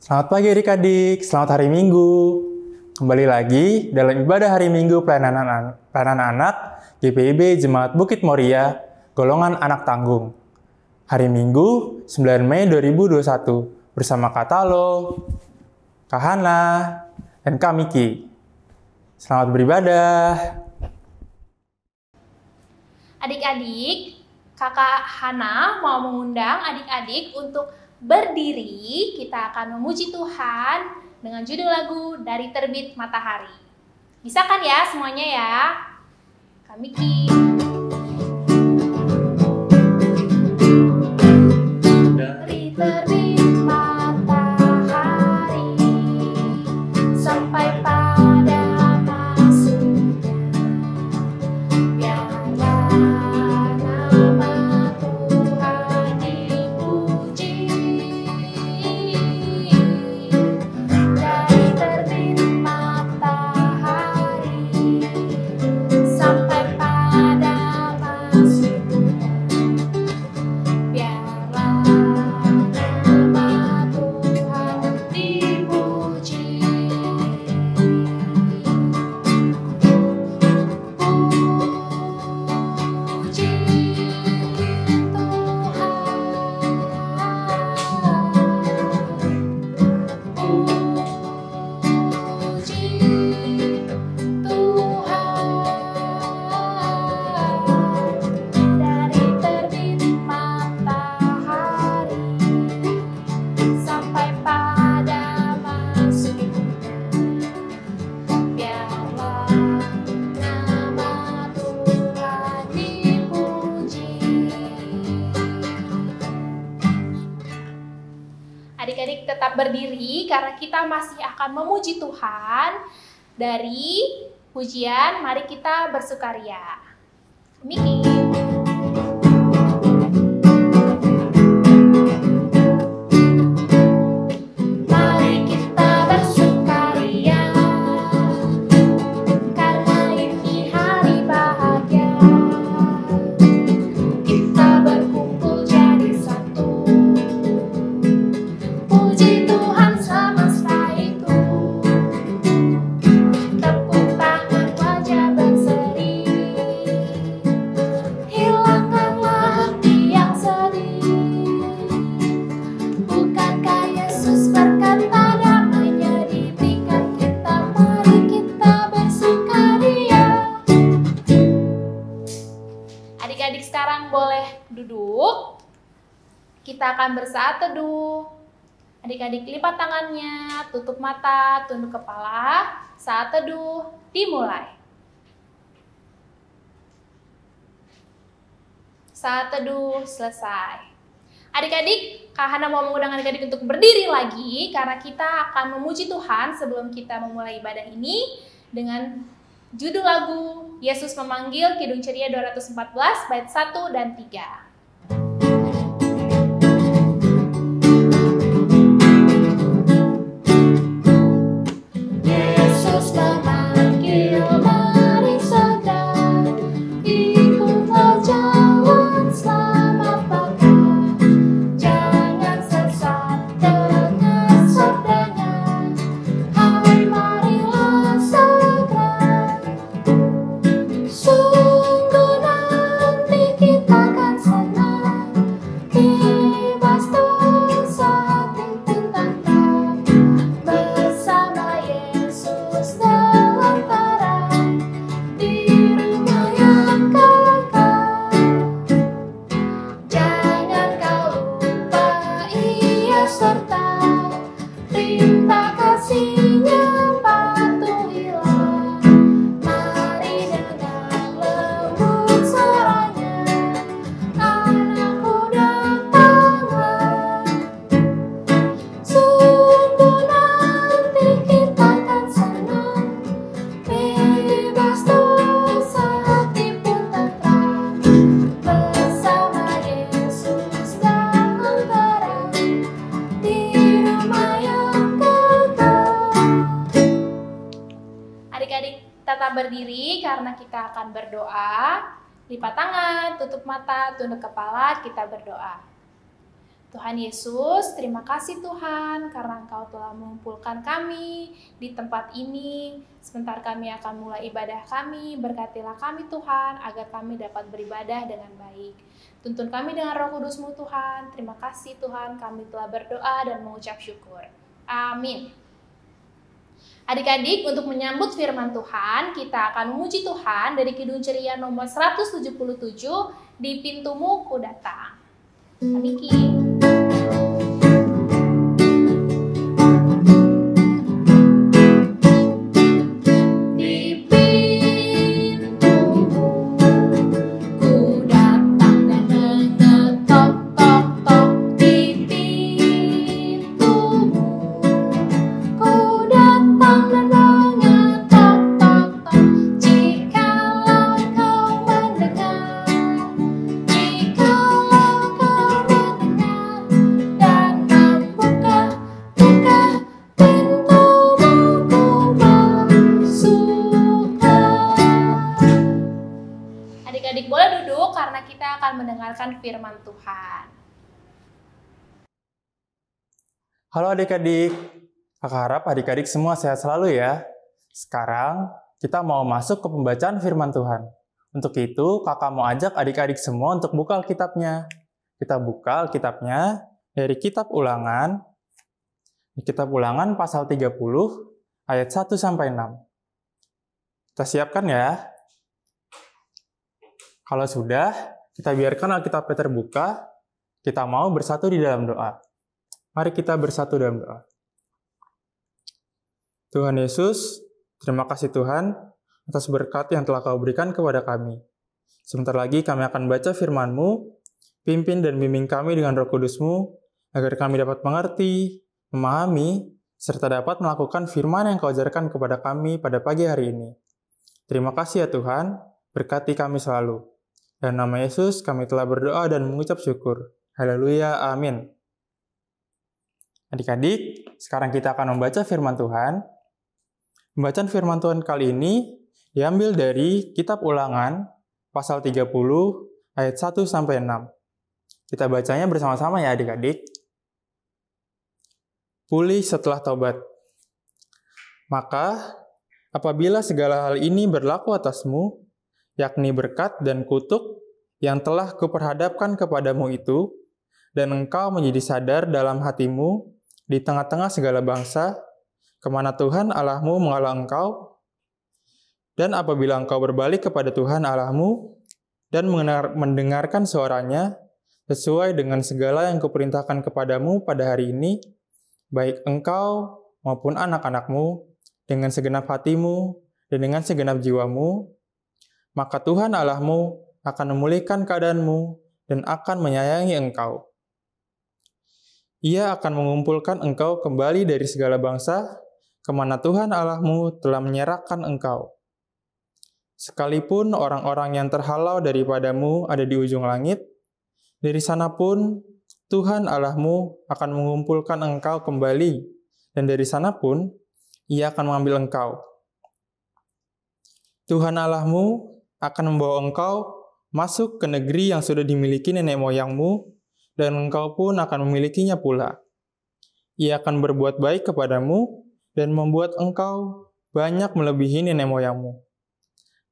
Selamat pagi adik-adik, selamat hari Minggu. Kembali lagi dalam ibadah hari Minggu pelayanan anak GPIB Jemaat Bukit Moria, golongan anak tanggung. Hari Minggu 9 Mei 2021 bersama Kak Talo, Kak Hana, dan Kak Miki. Selamat beribadah. Adik-adik, Kakak Hana mau mengundang adik-adik untuk berdiri. Kita akan memuji Tuhan dengan judul lagu Dari Terbit Matahari. Bisa kan ya semuanya ya? Kak Miki. Dari terbit matahari sampai pada masuknya, biarlah nama Tuhan dipuji. Dari terbit matahari sampai pada masuknya, biarlah nama Tuhan dipuji. Puji Tuhan. Dari terbit matahari sampai pada masuknya, biarlah nama Tuhan dipuji. Adik-adik tetap berdiri karena kita masih akan memuji Tuhan. Dari pujian, mari kita bersukaria. Miki. Mari kita bersukaria karena ini hari bahagia. Kita berkumpul jadi satu. Puji Tuhan semesta itu. Tepuk tangan wajah berseri. Hilangkanlah hati yang sedih. Bukankah Yesus berkata damai-Nya diberikan kita? Mari kita bersukaria. Adik-adik sekarang boleh duduk. Kita akan bersaat teduh. Adik-adik lipat tangannya, tutup mata, tunduk kepala. Saat teduh dimulai. Saat teduh selesai. Adik-adik, Kak Hana mau mengundang adik-adik untuk berdiri lagi karena kita akan memuji Tuhan sebelum kita memulai ibadah ini dengan judul lagu Yesus Memanggil, Kidung Ceria 214 bait 1 dan 3. Yesus memanggil, mari segera ikutlah jalan selamat bakal. Jangan sesat dengar sabdanya, hai marilah segera. Sungguh nanti kita akan senang, bebas dosa hati tentram, bersama Yesus dalam terang, di rumah yang kekal. Jangan kau lupa Ia serta perintah kasih-Nya patuhilah. Mari dengar lembut suaranya, anakku datanglah. Sungguh nanti kita akan senang, bebas dosa hati pun tentram, bersama Yesus dalam terang, di rumah yang kekal. Adik-adik tetap berdiri karena kita akan berdoa. Lipat tangan, tutup mata, tunduk kepala, kita berdoa. Tuhan Yesus, terima kasih Tuhan karena Engkau telah mengumpulkan kami di tempat ini. Sebentar kami akan mulai ibadah kami, berkatilah kami Tuhan agar kami dapat beribadah dengan baik. Tuntun kami dengan Roh Kudus-Mu Tuhan. Terima kasih Tuhan, kami telah berdoa dan mengucap syukur. Amin. Adik-adik, untuk menyambut firman Tuhan, kita akan memuji Tuhan dari Kidung Ceria nomor 177, Di Pintumu Ku Datang. Niki. Adik-adik boleh duduk karena kita akan mendengarkan firman Tuhan. Halo adik-adik, kakak harap adik-adik semua sehat selalu ya. Sekarang kita mau masuk ke pembacaan firman Tuhan. Untuk itu kakak mau ajak adik-adik semua untuk buka Alkitabnya. Kita buka Alkitabnya dari Kitab Ulangan. Di Kitab Ulangan pasal 30 ayat 1-6. Kita siapkan ya. Kalau sudah, kita biarkan Alkitabnya terbuka, kita mau bersatu di dalam doa. Mari kita bersatu dalam doa. Tuhan Yesus, terima kasih Tuhan atas berkat yang telah Kau berikan kepada kami. Sebentar lagi kami akan baca firman-Mu, pimpin dan bimbing kami dengan Roh Kudus-Mu, agar kami dapat mengerti, memahami, serta dapat melakukan firman yang Kau ajarkan kepada kami pada pagi hari ini. Terima kasih ya Tuhan, berkati kami selalu. Dalam nama Yesus kami telah berdoa dan mengucap syukur. Haleluya, amin. Adik-adik, sekarang kita akan membaca firman Tuhan. Pembacaan firman Tuhan kali ini diambil dari Kitab Ulangan, pasal 30, ayat 1-6. Kita bacanya bersama-sama ya adik-adik. Pulih setelah taubat. Maka, apabila segala hal ini berlaku atasmu, yakni berkat dan kutuk yang telah kuperhadapkan kepadamu itu, dan engkau menjadi sadar dalam hatimu di tengah-tengah segala bangsa, kemana Tuhan Allahmu mengalah engkau, dan apabila engkau berbalik kepada Tuhan Allahmu, dan mendengarkan suaranya, sesuai dengan segala yang kuperintahkan kepadamu pada hari ini, baik engkau maupun anak-anakmu, dengan segenap hatimu dan dengan segenap jiwamu, maka Tuhan Allahmu akan memulihkan keadaanmu dan akan menyayangi engkau. Ia akan mengumpulkan engkau kembali dari segala bangsa, kemana Tuhan Allahmu telah menyerahkan engkau. Sekalipun orang-orang yang terhalau daripadamu ada di ujung langit, dari sana pun Tuhan Allahmu akan mengumpulkan engkau kembali, dan dari sana pun Ia akan mengambil engkau. Tuhan Allahmu akan membawa engkau masuk ke negeri yang sudah dimiliki nenek moyangmu, dan engkau pun akan memilikinya pula. Ia akan berbuat baik kepadamu, dan membuat engkau banyak melebihi nenek moyangmu.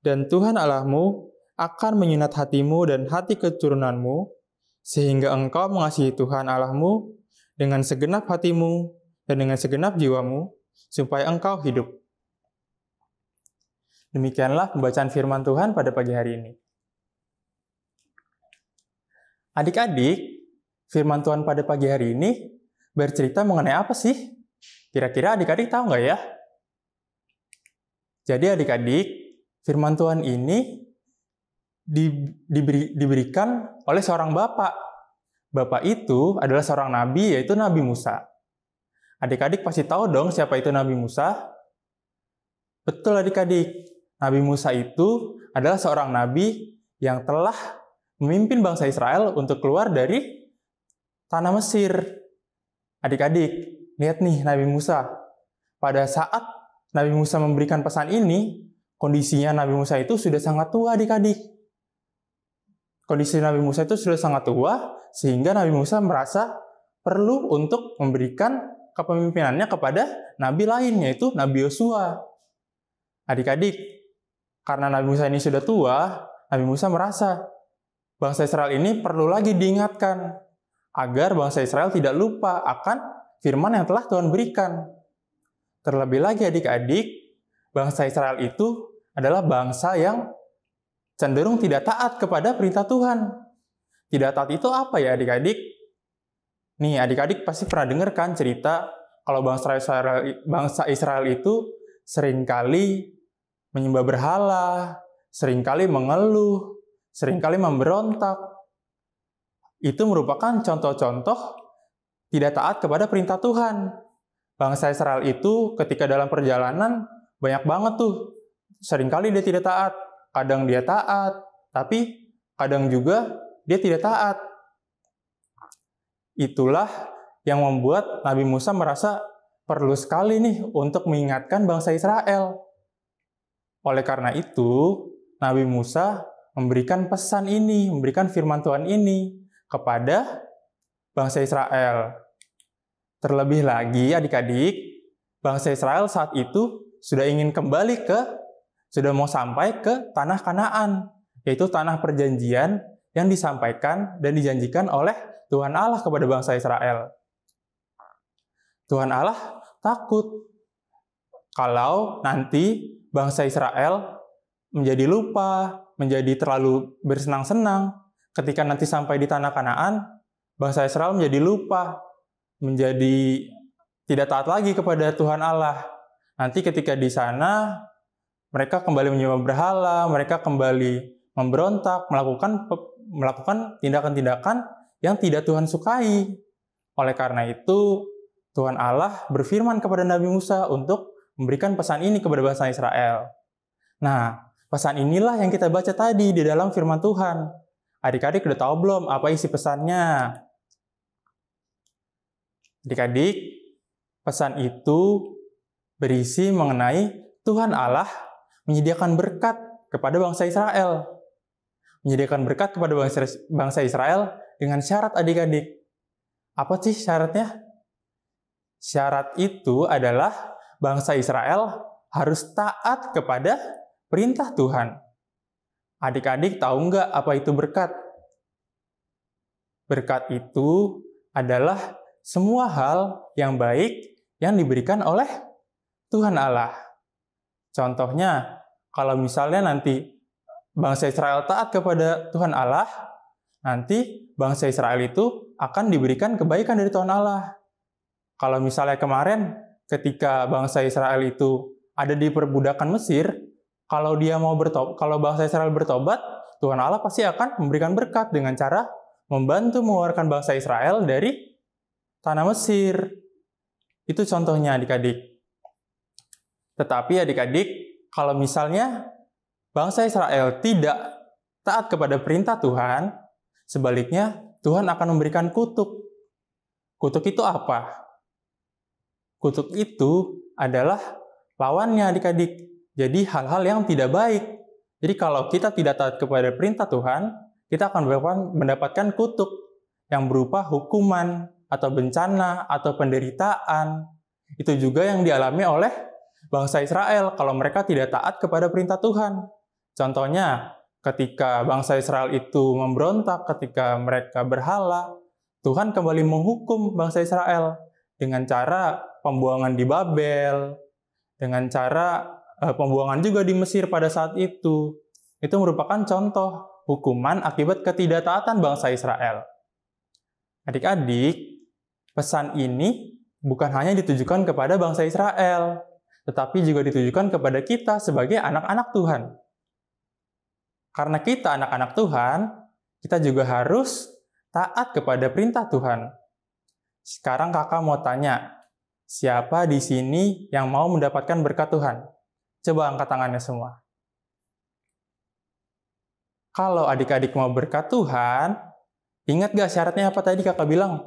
Dan Tuhan Allahmu akan menyunat hatimu dan hati keturunanmu, sehingga engkau mengasihi Tuhan Allahmu dengan segenap hatimu dan dengan segenap jiwamu, supaya engkau hidup. Demikianlah pembacaan firman Tuhan pada pagi hari ini. Adik-adik, firman Tuhan pada pagi hari ini bercerita mengenai apa sih? Kira-kira adik-adik tahu nggak ya? Jadi adik-adik, firman Tuhan ini diberikan oleh seorang bapak. Bapak itu adalah seorang nabi, yaitu Nabi Musa. Adik-adik pasti tahu dong siapa itu Nabi Musa? Betul adik-adik. Nabi Musa itu adalah seorang nabi yang telah memimpin bangsa Israel untuk keluar dari tanah Mesir. Adik-adik, lihat nih Nabi Musa. Pada saat Nabi Musa memberikan pesan ini, kondisinya Nabi Musa itu sudah sangat tua adik-adik. Kondisi Nabi Musa itu sudah sangat tua, sehingga Nabi Musa merasa perlu untuk memberikan kepemimpinannya kepada nabi lain, yaitu Nabi Yosua. Adik-adik, karena Nabi Musa ini sudah tua, Nabi Musa merasa bangsa Israel ini perlu lagi diingatkan agar bangsa Israel tidak lupa akan firman yang telah Tuhan berikan. Terlebih lagi adik-adik, bangsa Israel itu adalah bangsa yang cenderung tidak taat kepada perintah Tuhan. Tidak taat itu apa ya adik-adik? Nih, adik-adik pasti pernah dengar kan cerita kalau bangsa Israel itu seringkali menyembah berhala, seringkali mengeluh, seringkali memberontak. Itu merupakan contoh-contoh tidak taat kepada perintah Tuhan. Bangsa Israel itu ketika dalam perjalanan banyak banget tuh. Seringkali dia tidak taat, kadang dia taat, tapi kadang juga dia tidak taat. Itulah yang membuat Nabi Musa merasa perlu sekali nih untuk mengingatkan bangsa Israel. Oleh karena itu, Nabi Musa memberikan pesan ini, memberikan firman Tuhan ini kepada bangsa Israel. Terlebih lagi adik-adik, bangsa Israel saat itu sudah mau sampai ke tanah Kanaan, yaitu tanah perjanjian yang disampaikan dan dijanjikan oleh Tuhan Allah kepada bangsa Israel. Tuhan Allah takut kalau nanti bangsa Israel menjadi lupa, menjadi terlalu bersenang-senang. Ketika nanti sampai di tanah Kanaan, bangsa Israel menjadi lupa, menjadi tidak taat lagi kepada Tuhan Allah. Nanti ketika di sana, mereka kembali menyembah berhala, mereka kembali memberontak, melakukan tindakan-tindakan yang tidak Tuhan sukai. Oleh karena itu, Tuhan Allah berfirman kepada Nabi Musa untuk memberikan pesan ini kepada bangsa Israel. Nah, pesan inilah yang kita baca tadi di dalam firman Tuhan. Adik-adik udah tahu belum apa isi pesannya? Adik-adik, pesan itu berisi mengenai Tuhan Allah menyediakan berkat kepada bangsa Israel. Menyediakan berkat kepada bangsa Israel dengan syarat adik-adik. Apa sih syaratnya? Syarat itu adalah bangsa Israel harus taat kepada perintah Tuhan. Adik-adik tahu nggak apa itu berkat? Berkat itu adalah semua hal yang baik yang diberikan oleh Tuhan Allah. Contohnya, kalau misalnya nanti bangsa Israel taat kepada Tuhan Allah, nanti bangsa Israel itu akan diberikan kebaikan dari Tuhan Allah. Kalau misalnya kemarin ketika bangsa Israel itu ada di perbudakan Mesir, kalau bangsa Israel bertobat, Tuhan Allah pasti akan memberikan berkat dengan cara membantu mengeluarkan bangsa Israel dari tanah Mesir. Itu contohnya adik-adik. Tetapi adik-adik, kalau misalnya bangsa Israel tidak taat kepada perintah Tuhan, sebaliknya Tuhan akan memberikan kutuk. Kutuk itu apa? Kutuk itu adalah lawannya adik-adik. Jadi hal-hal yang tidak baik. Jadi kalau kita tidak taat kepada perintah Tuhan, kita akan mendapatkan kutuk yang berupa hukuman atau bencana atau penderitaan. Itu juga yang dialami oleh bangsa Israel kalau mereka tidak taat kepada perintah Tuhan. Contohnya, ketika bangsa Israel itu memberontak, ketika mereka berhala, Tuhan kembali menghukum bangsa Israel dengan cara pembuangan di Babel, dengan cara pembuangan juga di Mesir pada saat itu. Itu merupakan contoh hukuman akibat ketidaktaatan bangsa Israel. Adik-adik, pesan ini bukan hanya ditujukan kepada bangsa Israel, tetapi juga ditujukan kepada kita sebagai anak-anak Tuhan. Karena kita anak-anak Tuhan, kita juga harus taat kepada perintah Tuhan. Sekarang kakak mau tanya, siapa di sini yang mau mendapatkan berkat Tuhan? Coba angkat tangannya semua. Kalau adik-adik mau berkat Tuhan, ingat gak syaratnya apa tadi kakak bilang?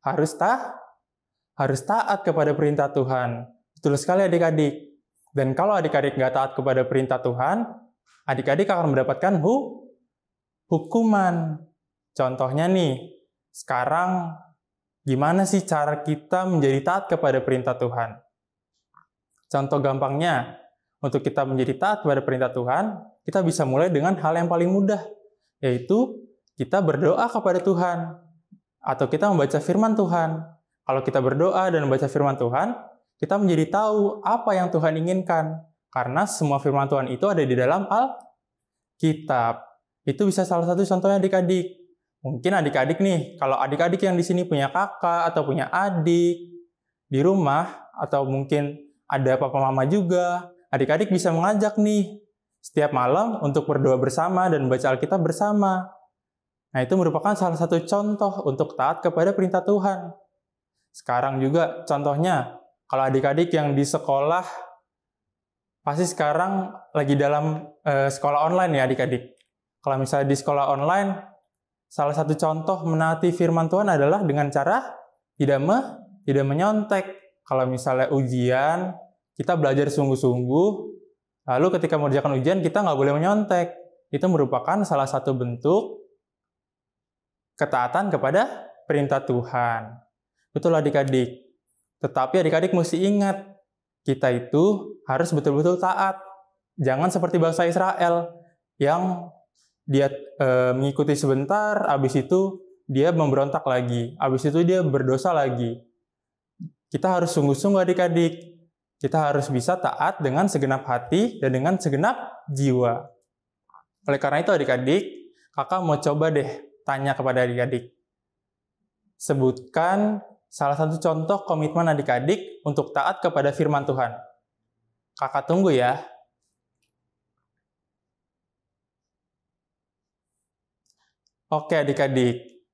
Harus taat kepada perintah Tuhan. Betul sekali adik-adik. Dan kalau adik-adik nggak taat kepada perintah Tuhan, adik-adik akan mendapatkan hukuman. Contohnya nih, sekarang Gimana sih cara kita menjadi taat kepada perintah Tuhan? Contoh gampangnya, untuk kita menjadi taat kepada perintah Tuhan, kita bisa mulai dengan hal yang paling mudah, yaitu kita berdoa kepada Tuhan, atau kita membaca firman Tuhan. Kalau kita berdoa dan membaca firman Tuhan, kita menjadi tahu apa yang Tuhan inginkan, karena semua firman Tuhan itu ada di dalam Alkitab. Itu bisa salah satu contohnya adik-adik. Mungkin adik-adik nih, kalau adik-adik yang di sini punya kakak atau punya adik di rumah, atau mungkin ada papa mama juga, adik-adik bisa mengajak nih setiap malam untuk berdoa bersama dan baca Alkitab bersama. Nah, itu merupakan salah satu contoh untuk taat kepada perintah Tuhan. Sekarang juga contohnya, kalau adik-adik yang di sekolah, pasti sekarang lagi dalam sekolah online ya adik-adik. Kalau misalnya di sekolah online, salah satu contoh menaati firman Tuhan adalah dengan cara tidak menyontek. Kalau misalnya ujian, kita belajar sungguh-sungguh, lalu ketika mengerjakan ujian, kita nggak boleh menyontek. Itu merupakan salah satu bentuk ketaatan kepada perintah Tuhan. Betul adik-adik. Tetapi adik-adik mesti ingat, kita itu harus betul-betul taat. Jangan seperti bangsa Israel yang dia mengikuti sebentar, habis itu dia memberontak lagi, habis itu dia berdosa lagi. Kita harus sungguh-sungguh adik-adik. Kita harus bisa taat dengan segenap hati dan dengan segenap jiwa. Oleh karena itu adik-adik, kakak mau coba deh tanya kepada adik-adik. Sebutkan salah satu contoh komitmen adik-adik untuk taat kepada firman Tuhan. Kakak tunggu ya. Oke adik-adik,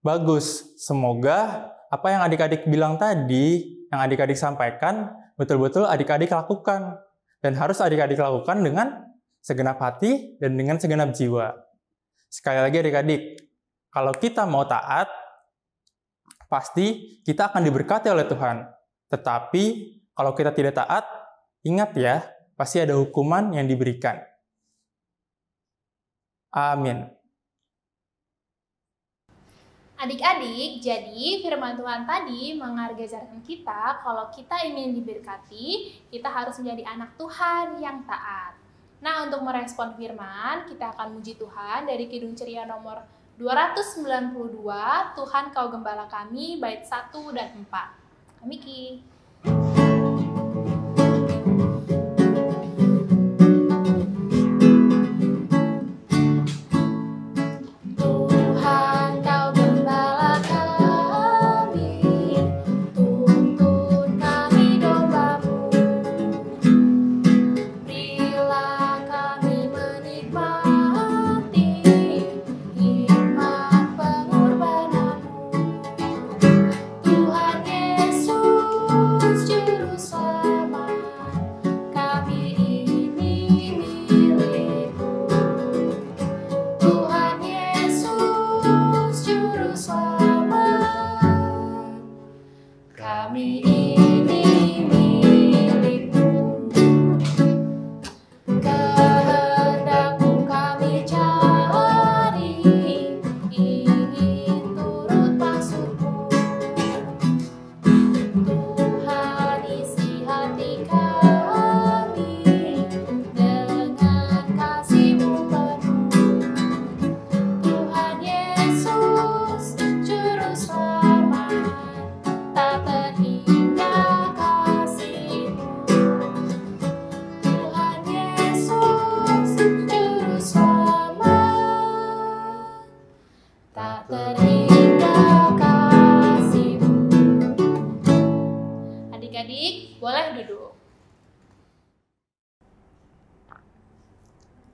bagus. Semoga apa yang adik-adik bilang tadi, yang adik-adik sampaikan, betul-betul adik-adik lakukan. Dan harus adik-adik lakukan dengan segenap hati dan dengan segenap jiwa. Sekali lagi adik-adik, kalau kita mau taat, pasti kita akan diberkati oleh Tuhan. Tetapi kalau kita tidak taat, ingat ya, pasti ada hukuman yang diberikan. Amin. Adik-adik, jadi firman Tuhan tadi mengajarkan kita kalau kita ingin diberkati, kita harus menjadi anak Tuhan yang taat. Nah, untuk merespon firman, kita akan muji Tuhan dari Kidung Ceria nomor 292, Tuhan Kau Gembala Kami, bait 1 dan 4. Miki.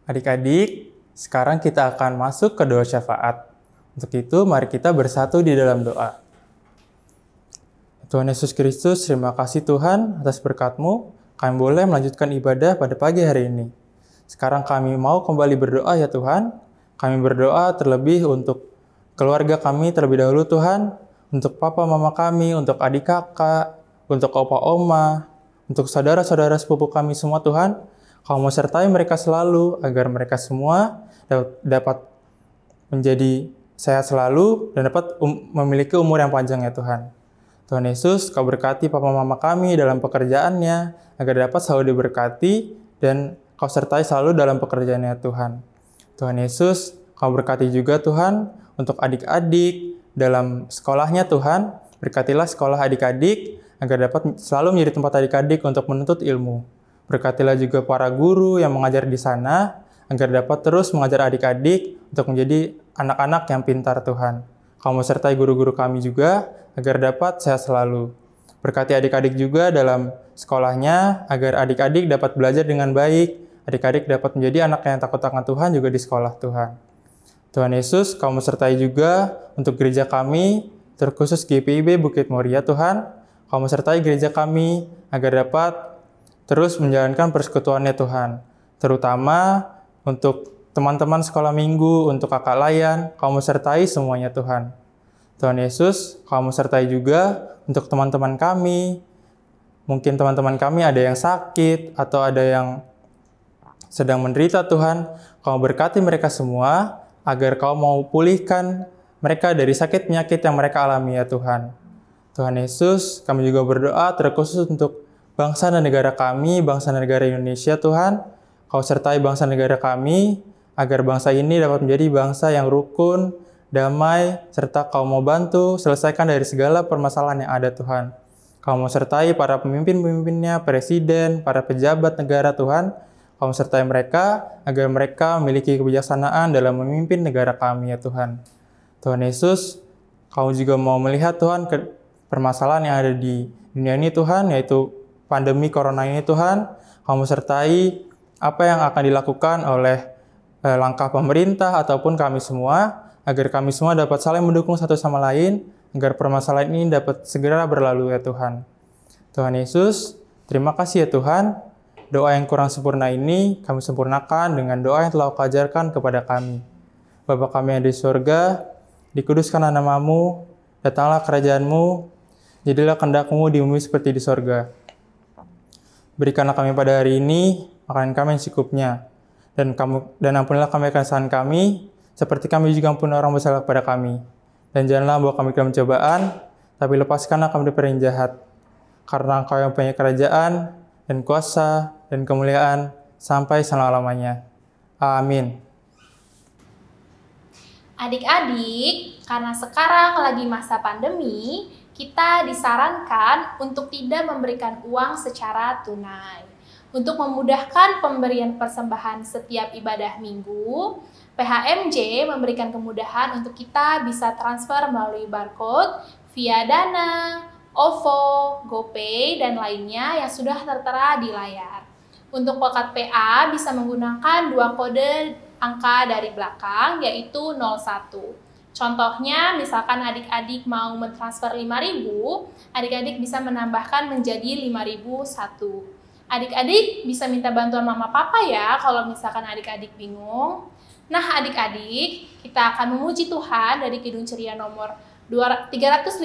Adik-adik, sekarang kita akan masuk ke doa syafaat. Untuk itu, mari kita bersatu di dalam doa. Tuhan Yesus Kristus, terima kasih Tuhan atas berkat-Mu. Kami boleh melanjutkan ibadah pada pagi hari ini. Sekarang kami mau kembali berdoa ya Tuhan. Kami berdoa terlebih untuk keluarga kami terlebih dahulu Tuhan. Untuk papa mama kami, untuk adik kakak, untuk opa oma, untuk saudara-saudara sepupu kami semua Tuhan. Kau mau sertai mereka selalu agar mereka semua dapat menjadi sehat selalu dan dapat memiliki umur yang panjang ya Tuhan. Tuhan Yesus, Kau berkati papa mama kami dalam pekerjaannya, agar dapat selalu diberkati dan Kau sertai selalu dalam pekerjaannya Tuhan. Tuhan Yesus, Kau berkati juga Tuhan untuk adik-adik dalam sekolahnya Tuhan. Berkatilah sekolah adik-adik agar dapat selalu menjadi tempat adik-adik untuk menuntut ilmu. Berkatilah juga para guru yang mengajar di sana agar dapat terus mengajar adik-adik untuk menjadi anak-anak yang pintar Tuhan. Kau sertai guru-guru kami juga agar dapat sehat selalu. Berkati adik-adik juga dalam sekolahnya agar adik-adik dapat belajar dengan baik. Adik-adik dapat menjadi anak yang takut akan Tuhan juga di sekolah Tuhan. Tuhan Yesus, Kau sertai juga untuk gereja kami, terkhusus GPIB Bukit Moria Tuhan. Kau sertai gereja kami agar dapat terus menjalankan persekutuannya Tuhan. Terutama untuk teman-teman sekolah minggu, untuk kakak layan, Kau sertai semuanya Tuhan. Tuhan Yesus, Kau sertai juga untuk teman-teman kami. Mungkin teman-teman kami ada yang sakit atau ada yang sedang menderita Tuhan. Kau berkati mereka semua agar Kau mau pulihkan mereka dari sakit penyakit yang mereka alami ya Tuhan. Tuhan Yesus, kami juga berdoa terkhusus untuk bangsa dan negara kami, bangsa dan negara Indonesia Tuhan. Kau sertai bangsa dan negara kami agar bangsa ini dapat menjadi bangsa yang rukun, damai, serta Kau mau bantu selesaikan dari segala permasalahan yang ada Tuhan. Kau mau sertai para pemimpin-pemimpinnya, presiden, para pejabat negara Tuhan. Kau mau sertai mereka agar mereka memiliki kebijaksanaan dalam memimpin negara kami ya Tuhan. Tuhan Yesus, Kau juga mau melihat Tuhan permasalahan yang ada di dunia ini Tuhan, yaitu pandemi corona ini Tuhan. Kau mau sertai apa yang akan dilakukan oleh langkah pemerintah ataupun kami semua, agar kami semua dapat saling mendukung satu sama lain, agar permasalahan ini dapat segera berlalu ya Tuhan. Tuhan Yesus, terima kasih ya Tuhan. Doa yang kurang sempurna ini kami sempurnakan dengan doa yang telah Kau ajarkan kepada kami. Bapa kami yang di surga, dikuduskanlah nama-Mu, datanglah kerajaan-Mu, jadilah kehendak-Mu di bumi seperti di surga. Berikanlah kami pada hari ini makanan kami yang secukupnya, dan ampunilah kami akan kesalahan kami, seperti kami juga ampuni orang bersalah kepada kami. Dan janganlah bawa kami ke dalam cobaan, tapi lepaskanlah kami dari yang jahat. Karena Engkau yang punya kerajaan, dan kuasa, dan kemuliaan, sampai selama-lamanya. Amin. Adik-adik, karena sekarang lagi masa pandemi, kita disarankan untuk tidak memberikan uang secara tunai. Untuk memudahkan pemberian persembahan setiap ibadah minggu, PHMJ memberikan kemudahan untuk kita bisa transfer melalui barcode via Dana, OVO, GoPay, dan lainnya yang sudah tertera di layar. Untuk Pekat PA bisa menggunakan 2 kode angka dari belakang, yaitu 01. Contohnya, misalkan adik-adik mau mentransfer 5.000, adik-adik bisa menambahkan menjadi 5.001. Adik-adik bisa minta bantuan mama papa ya kalau misalkan adik-adik bingung. Nah adik-adik, kita akan memuji Tuhan dari Kidung Ceria nomor 356,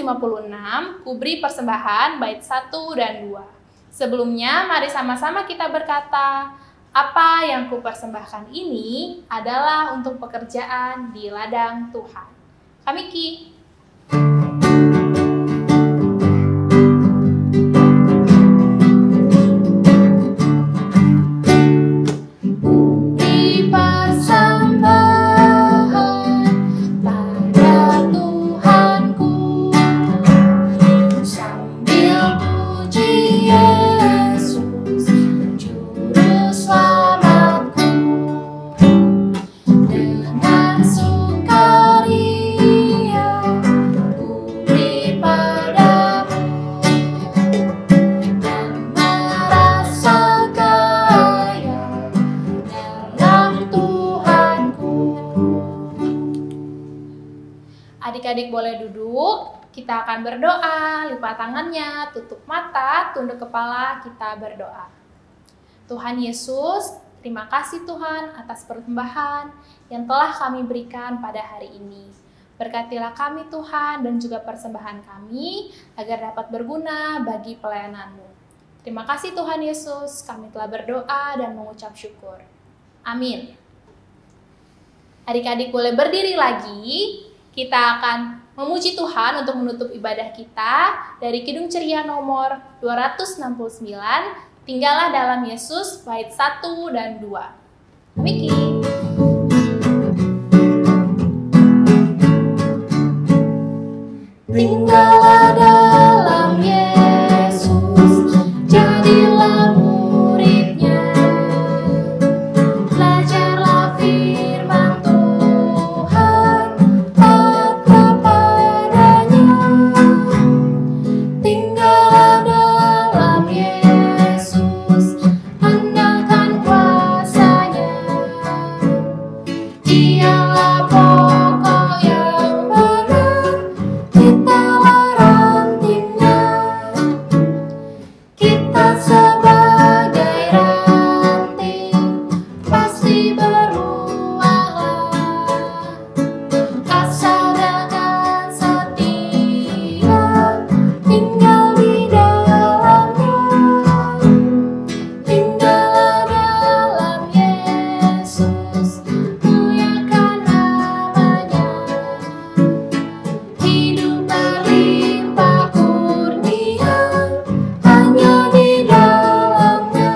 Kubri Persembahan, bait 1 dan 2. Sebelumnya, mari sama-sama kita berkata, apa yang kupersembahkan ini adalah untuk pekerjaan di ladang Tuhan. Kami Ki. Adik-adik boleh duduk, kita akan berdoa, lipat tangannya, tutup mata, tunduk kepala, kita berdoa. Tuhan Yesus, terima kasih Tuhan atas persembahan yang telah kami berikan pada hari ini. Berkatilah kami Tuhan dan juga persembahan kami agar dapat berguna bagi pelayanan-Mu. Terima kasih Tuhan Yesus, kami telah berdoa dan mengucap syukur. Amin. Adik-adik boleh berdiri lagi. Kita akan memuji Tuhan untuk menutup ibadah kita dari Kidung Ceria nomor 269, Tinggallah dalam Yesus, bait 1 dan 2. Miki. Tinggallah dalam Yesus, jadilah muridnya. Belajarlah firman Tuhan, taat kepadanya. Tinggallah dalam Yesus, andalkan kuasa-Nya. Dialah pokok yang benar, kitalah rantingnya. Kita sebagai ranting pasti beruanglah, asal dengan setia tinggal di dalamnya. Tinggallah dalam Yesus, muliakan namanya. Hidup berlimpah kurnia hanya di dalamnya.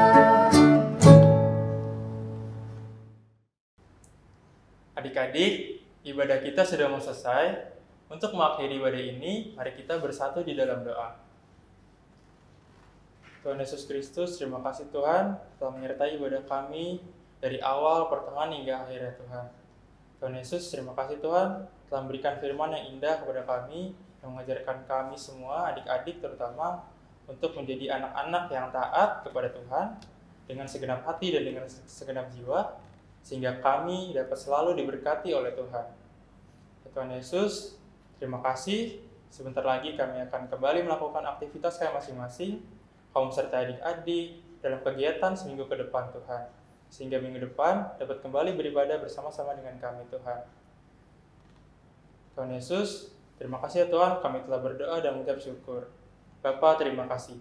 Adik-adik, ibadah kita sudah mau selesai. Untuk mengakhiri ibadah ini, mari kita bersatu di dalam doa. Tuhan Yesus Kristus, terima kasih Tuhan telah menyertai ibadah kami dari awal, pertengahan hingga akhirnya Tuhan. Tuhan Yesus, terima kasih Tuhan telah memberikan firman yang indah kepada kami, yang mengajarkan kami semua, adik-adik terutama, untuk menjadi anak-anak yang taat kepada Tuhan dengan segenap hati dan dengan segenap jiwa, sehingga kami dapat selalu diberkati oleh Tuhan. Tuhan Yesus, terima kasih. Sebentar lagi kami akan kembali melakukan aktivitas kami masing-masing, kaum serta adik-adik, dalam kegiatan seminggu ke depan Tuhan. Sehingga minggu depan dapat kembali beribadah bersama-sama dengan kami Tuhan. Tuhan Yesus, terima kasih ya Tuhan, kami telah berdoa dan mengucap syukur. Bapa, terima kasih.